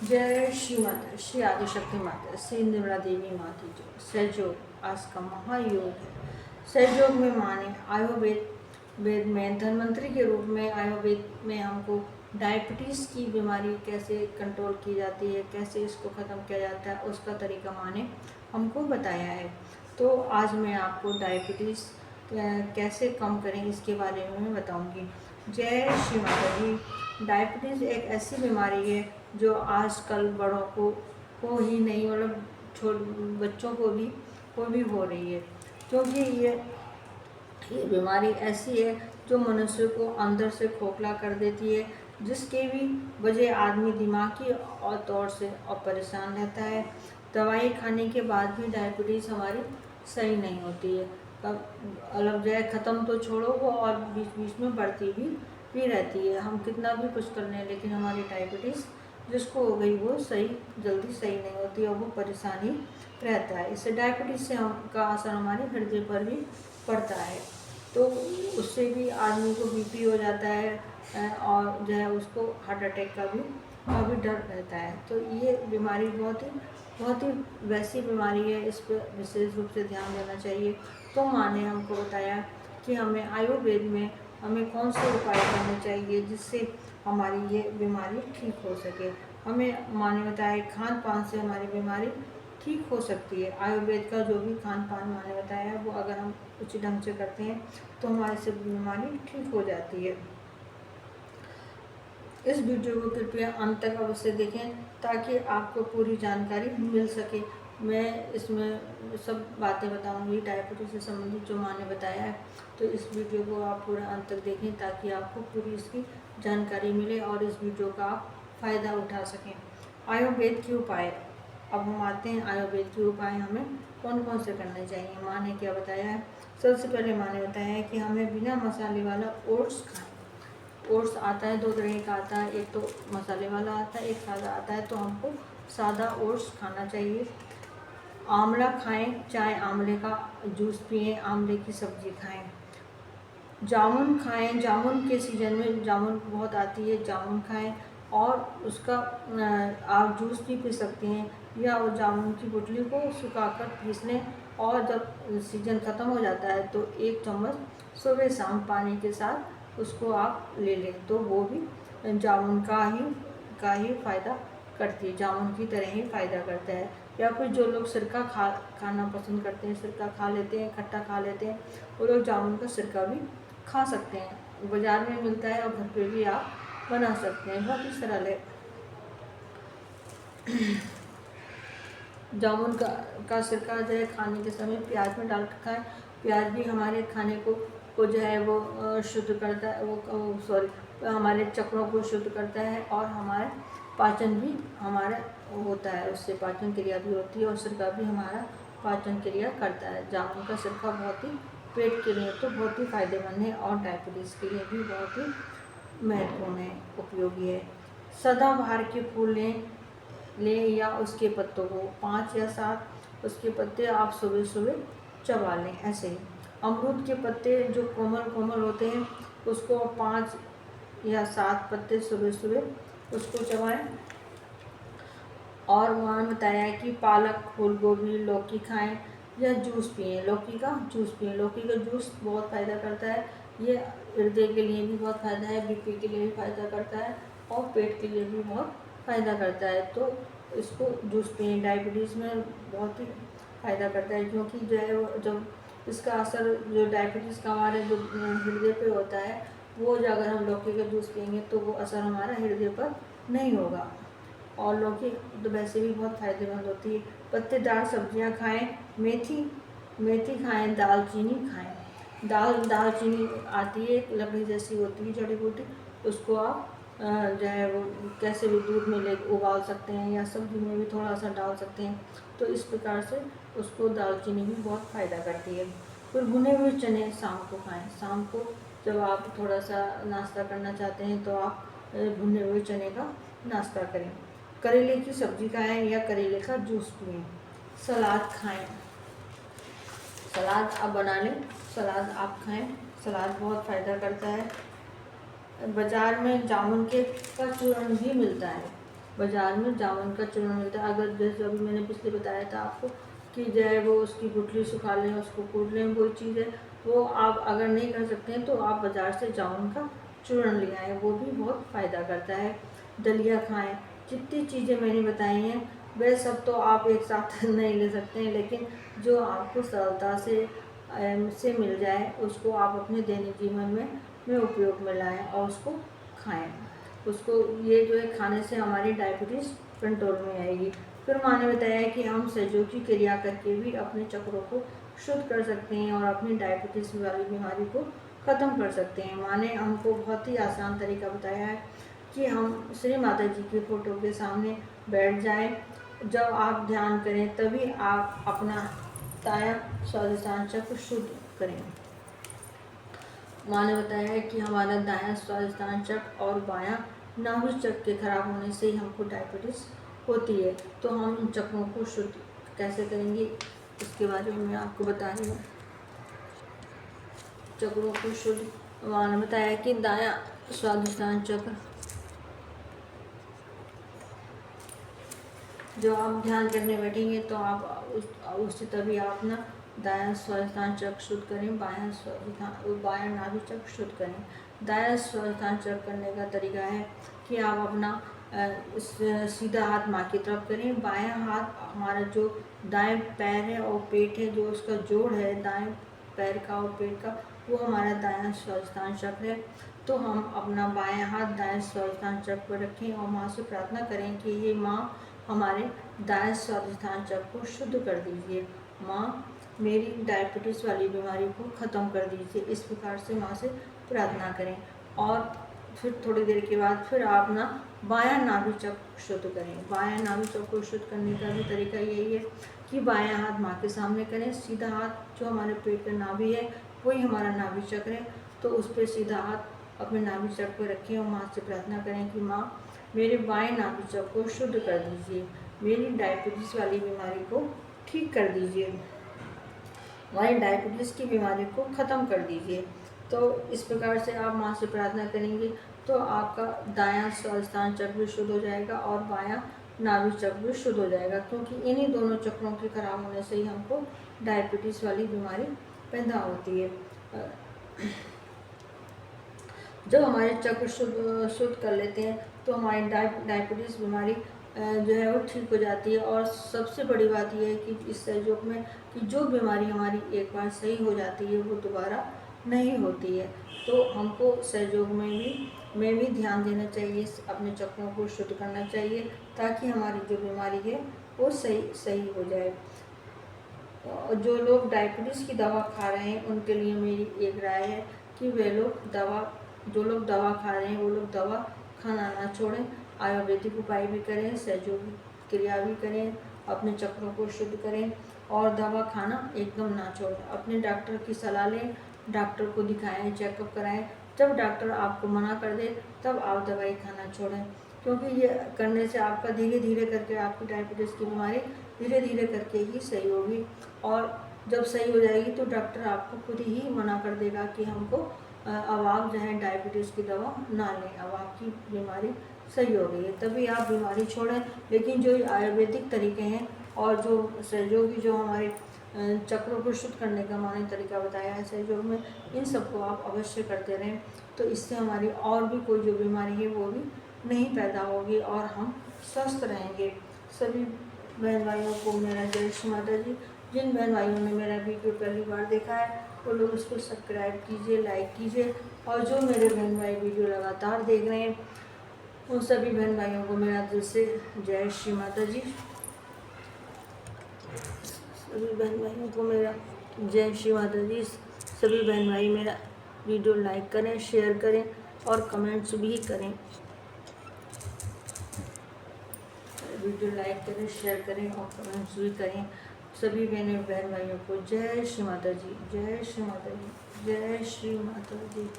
जय श्री माता, श्री आदिशक्ति माता, श्री निर्मला देवी माता जो सहयोग आज का महायोग है। सहयोग में माने आयुर्वेद वेद में धन्वंतरी के रूप में आयुर्वेद में हमको डायबिटीज़ की बीमारी कैसे कंट्रोल की जाती है, कैसे इसको ख़त्म किया जाता है, उसका तरीका माने हमको बताया है। तो आज मैं आपको डायबिटीज़ कैसे कम करें इसके बारे में मैं बताऊंगी। जय श्री माता जी। डायबिटीज़ एक ऐसी बीमारी है जो आजकल बड़ों को ही नहीं, मतलब बच्चों को भी हो रही है, क्योंकि ये बीमारी ऐसी है जो मनुष्य को अंदर से खोखला कर देती है, जिसके भी वजह आदमी दिमागी और तौर से और परेशान रहता है। दवाई खाने के बाद भी डायबिटीज़ हमारी सही नहीं होती है। कब अलग जाए ख़त्म तो छोड़ो, वो और बीच बीच में बढ़ती भी रहती है। हम कितना भी कुछ कर लें लेकिन हमारी डायबिटीज़ जिसको हो गई वो जल्दी सही नहीं होती और वो परेशानी रहता है। इससे डायबिटीज़ से हम का असर हमारे हृदय पर भी पड़ता है, तो उससे भी आदमी को बीपी हो जाता है और जो है उसको हार्ट अटैक का भी डर रहता है। तो ये बीमारी बहुत ही वैसी बीमारी है, इस पर विशेष रूप से ध्यान देना चाहिए। तो माँ ने हमको बताया कि हमें आयुर्वेद में हमें कौन से उपाय करने चाहिए जिससे हमारी ये बीमारी ठीक हो सके। हमें माँ ने बताया खान पान से हमारी बीमारी ठीक हो सकती है। आयुर्वेद का जो भी खान पान माँ ने बताया है वो अगर हम उचित ढंग से करते हैं तो हमारे से बीमारी ठीक हो जाती है। इस वीडियो को कृपया अंत तक अवश्य देखें ताकि आपको पूरी जानकारी मिल सके। मैं इसमें सब बातें बताऊंगी डायबिटीज से संबंधित जो माँ ने बताया है, तो इस वीडियो को आप पूरा अंत तक देखें ताकि आपको पूरी इसकी जानकारी मिले और इस वीडियो का आप फ़ायदा उठा सकें। आयुर्वेद के उपाय। अब हम आते हैं आयुर्वेद के उपाय हमें कौन कौन से करने चाहिए। माँ ने क्या बताया है, सबसे पहले माँ ने बताया है कि हमें बिना मसाले वाला ओट्स खाएं। ओट्स आता है, दो तरह का आता है, एक तो मसाले वाला आता है, एक सादा आता है। तो हमको सादा ओट्स खाना चाहिए। आंवला खाएं, चाहे आंवले का जूस पिएं, आंवले की सब्जी खाएं। जामुन खाएं, जामुन के सीज़न में जामुन बहुत आती है, जामुन खाएं और उसका आप जूस भी पी सकते हैं, या उस जामुन की गुठली को सुखाकर पीस लें और जब सीज़न ख़त्म हो जाता है तो एक चम्मच सुबह शाम पानी के साथ उसको आप ले लें, तो वो भी जामुन का ही फ़ायदा करती है, जामुन की तरह ही फ़ायदा करता है। या फिर जो लोग सिरका खाना पसंद करते हैं, सिरका खा लेते हैं, खट्टा खा लेते हैं, वो लोग जामुन का सिरका भी खा सकते हैं। बाज़ार में मिलता है और घर पे भी आप बना सकते हैं, बहुत ही सरल है। जामुन का सिरका जो है खाने के समय प्याज में डाल कर खाएँ। प्याज भी हमारे खाने को जो है वो शुद्ध करता है, वो सॉरी हमारे चक्रों को शुद्ध करता है और हमारे पाचन भी हमारा होता है, उससे पाचन क्रिया भी होती है और सिरका भी हमारा पाचन क्रिया करता है। जामुन का सिरका बहुत ही पेट के लिए तो बहुत ही फायदेमंद है और डायबिटीज़ के लिए भी बहुत ही महत्वपूर्ण है, उपयोगी है। सदाबहार के फूल लें या उसके पत्तों को 5 या 7 उसके पत्ते आप सुबह सुबह चबा लें। ऐसे ही अमरूद के पत्ते जो कोमल कोमल होते हैं उसको 5 या 7 पत्ते सुबह सुबह उसको चबाएं। और वहाँ बताया है कि पालक, फूल गोभी, लौकी खाएं या जूस पिएं। लौकी का जूस पिएं, लौकी का जूस बहुत फ़ायदा करता है। ये हृदय के लिए भी बहुत फ़ायदा है, बीपी के लिए भी फ़ायदा करता है और पेट के लिए भी बहुत फ़ायदा करता है। तो इसको जूस पिएं, डायबिटीज़ में बहुत ही फ़ायदा करता है, क्योंकि जो है वो जब इसका असर जो डायबिटीज़ का हमारे जो हृदय पे होता है, वो जो अगर हम लौकी का जूस पिएंगे तो वो असर हमारा हृदय पर नहीं होगा। और लौकी तो वैसे भी बहुत फ़ायदेमंद होती है। पत्तेदार सब्जियां खाएं, मेथी खाएं, दालचीनी खाएं। दालचीनी आती है, एक लकड़ी जैसी होती है जड़ी बूटी, उसको आप जो है वो कैसे भी दूध में ले उबाल सकते हैं या सब्जी में भी थोड़ा सा डाल सकते हैं। तो इस प्रकार से उसको दालचीनी भी बहुत फ़ायदा करती है। फिर भुने हुए चने शाम को खाएं। शाम को जब आप थोड़ा सा नाश्ता करना चाहते हैं तो आप भुने हुए चने का नाश्ता करें। करेले की सब्जी खाएं या करेले का जूस पिएं। सलाद खाएं, सलाद आप बना लें, सलाद आप खाएं, सलाद बहुत फ़ायदा करता है। बाज़ार में जामुन के का चूर्ण भी मिलता है, बाज़ार में जामुन का चूर्ण मिलता है। अगर जैसे अभी मैंने पिछले बताया था आपको कि जो है वो उसकी गुठली सुखा लें, उसको कूट लें, वो चीज़ है वो आप अगर नहीं कर सकते हैं तो आप बाज़ार से जामुन का चूर्ण ले आएँ, वो भी बहुत फ़ायदा करता है। दलिया खाएँ। जितनी चीज़ें मैंने बताई हैं वह सब तो आप एक साथ नहीं ले सकते हैं, लेकिन जो आपको सरलता से मिल जाए उसको आप अपने दैनिक जीवन में उपयोग में लाएँ और उसको खाएँ। उसको ये जो है खाने से हमारी डायबिटीज़ कंट्रोल में आएगी। फिर माँ ने बताया कि हम सहयोगी क्रिया करके भी अपने चक्रों को शुद्ध कर सकते हैं और अपनी डायबिटीज़ वाली बीमारी को ख़त्म कर सकते हैं। माँ ने हमको बहुत ही आसान तरीका बताया है कि हम श्री माता जी की फ़ोटो के सामने बैठ जाएं। जब आप ध्यान करें तभी आप अपना दायां स्वादिष्टान चक्र शुद्ध करें। माँ ने बताया है कि हमारा दायां स्वादिष्टान चक्र और बायां नाभि चक्र के खराब होने से ही हमको डायबिटीज़ होती है। तो हम इन चक्रों को शुद्ध कैसे करेंगे इसके बारे में मैं आपको बता रही हूँ। चक्रों को शुद्ध माँ ने बताया कि दायां स्वादिष्टान चक्र जब आप ध्यान करने बैठेंगे तो आप उससे तभी आप ना दायां स्वादिष्टान चक्र शुद्ध करें, बायां नाभि चक्र शुद्ध करें। दायां स्वादिष्टान चक्र करने का तरीका है कि आप अपना सीधा हाथ माँ की तरफ करें। बायां हाथ हमारा जो दाएं पैर है और पेट है, जो उसका जोड़ है दाएं पैर का और पेट का, वो हमारा दायां स्वादिष्टान चक्र है। तो हम अपना बायां हाथ दाएं स्वादिष्टान चक्र पर रखें और माँ से प्रार्थना करें कि ये माँ हमारे दाएं स्वादिष्टान चक्र को शुद्ध कर दीजिए। माँ मेरी डायबिटीज़ वाली बीमारी को ख़त्म कर दीजिए। इस प्रकार से माँ से प्रार्थना करें और फिर थोड़ी देर के बाद फिर आप ना बायां नाभि चक्र शुद्ध करें। बायां नाभि चक्र को शुद्ध करने का भी तरीका यही है कि बायां हाथ माँ के सामने करें। सीधा हाथ जो हमारे पेट का नाभि है वही हमारा नाभि चक्र है, तो उस पर सीधा हाथ अपने नाभि चक्र पर रखें और माँ से प्रार्थना करें कि माँ मेरे बाएं नाभि चक्र को शुद्ध कर दीजिए, मेरी डायबिटीज़ वाली बीमारी को ठीक कर दीजिए, हमारी डायबिटीज़ की बीमारी को ख़त्म कर दीजिए। तो इस प्रकार से आप माँ से प्रार्थना करेंगे तो आपका दायां स्वादिष्टान चक्र भी शुद्ध हो जाएगा और बायां नाभि चक्र भी शुद्ध हो जाएगा, क्योंकि इन्हीं दोनों चक्रों के खराब होने से ही हमको डायबिटीज़ वाली बीमारी पैदा होती है। जब हमारे चक्र शुद्ध कर लेते हैं तो हमारी डायबिटीज़ बीमारी जो है वो ठीक हो जाती है। और सबसे बड़ी बात यह है कि इस सहयोग में कि जो बीमारी हमारी एक बार सही हो जाती है वो दोबारा नहीं होती है। तो हमको सहयोग में भी ध्यान देना चाहिए, अपने चक्रों को शुद्ध करना चाहिए ताकि हमारी जो बीमारी है वो सही हो जाए। जो लोग डायबिटीज़ की दवा खा रहे हैं उनके लिए मेरी एक राय है कि जो लोग दवा खा रहे हैं वो लोग दवा खाना ना छोड़ें, आयुर्वेदिक उपाय भी करें, सहयोगी क्रिया भी करें, अपने चक्रों को शुद्ध करें और दवा खाना एकदम ना छोड़ें। अपने डॉक्टर की सलाह लें, डॉक्टर को दिखाएं, चेकअप कराएं। जब डॉक्टर आपको मना कर दे तब आप दवाई खाना छोड़ें, क्योंकि ये करने से आपका धीरे धीरे करके आपकी डायबिटीज़ की बीमारी धीरे धीरे करके ही सही होगी। और जब सही हो जाएगी तो डॉक्टर आपको खुद ही मना कर देगा कि हमको अब आप जो है डायबिटीज़ की दवा ना लें, अब आपकी बीमारी सही हो गई है, तभी आप बीमारी छोड़ें। लेकिन जो आयुर्वेदिक तरीके हैं और जो सहयोगी जो हमारे चक्रों को शुद्ध करने का मैंने तरीका बताया है सहयोग में, इन सबको आप अवश्य करते रहें, तो इससे हमारी और भी कोई जो बीमारी है वो भी नहीं पैदा होगी और हम स्वस्थ रहेंगे। सभी बहन भाइयों को मेरा जय श्री माता जी। जिन बहन भाइयों ने मेरा वीडियो पहली बार देखा है वो लोग उसको सब्सक्राइब कीजिए, लाइक कीजिए, और जो मेरे बहन भाई वीडियो लगातार देख रहे हैं उन सभी बहन भाइयों को मेरा दिल से जय श्री माता जी। सभी बहन भाइयों को मेरा जय श्री माता जी। सभी बहन भाई मेरा वीडियो लाइक करें, शेयर करें और कमेंट्स भी करें। वीडियो लाइक करें, शेयर करें और कमेंट्स भी करें। सभी बहन भाइयों को जय श्री माता जी, जय श्री माता जी, जय श्री माता जी।